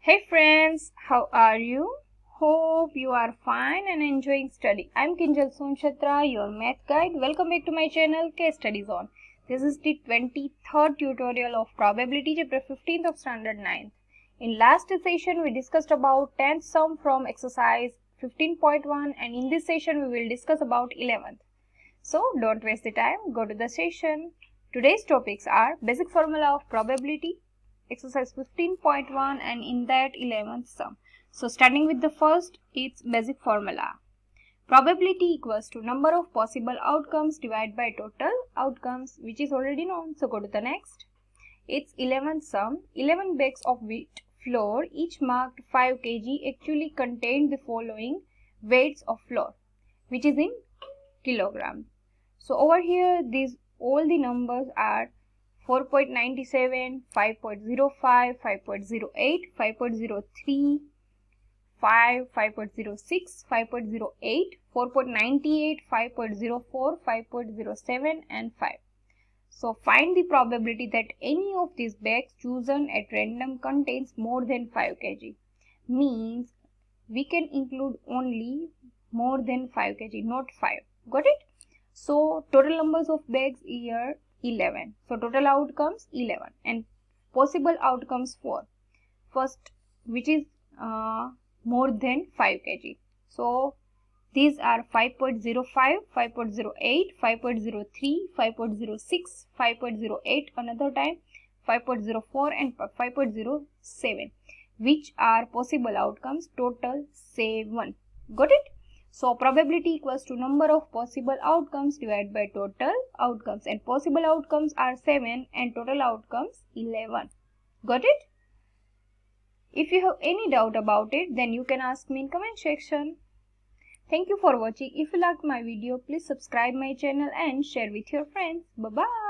Hey friends, how are you? Hope you are fine and enjoying study. I'm Kinjal Sonchatra, your math guide. Welcome back to my channel StudyZone. This is the 23rd tutorial of probability chapter 15th of standard 9th. In last session we discussed about 10th sum from exercise 15.1 and in this session we will discuss about 11th. So don't waste the time, go to the session. Today's topics are basic formula of probability, exercise 15.1 and in that 11th sum. So starting with the first, it's basic formula. Probability equals to number of possible outcomes divided by total outcomes, which is already known. So go to the next. It's 11th sum. 11 bags of wheat flour, each marked 5 kg, actually contained the following weights of flour, which is in kilograms. So over here, all the numbers are 4.97, 5.05, 5.08, 5.03, 5, 5.06, 5.08, 4.98, 5.04, 5.07 and 5. So find the probability that any of these bags chosen at random contains more than 5 kg. Means we can include only more than 5 kg, not 5. Got it? So total numbers of bags here 11. So total outcomes 11 and possible outcomes 4. First, which is more than 5 kg. So these are 5.05, 5.08, 5.03, 5.06, 5.08 another time, 5.04 and 5.07, which are possible outcomes, total 7. Got it? So probability equals to number of possible outcomes divided by total outcomes, and possible outcomes are 7 and total outcomes 11. Got it? If you have any doubt about it, then you can ask me in comment section. Thank you for watching. If you liked my video, please subscribe my channel and share with your friends. Bye bye.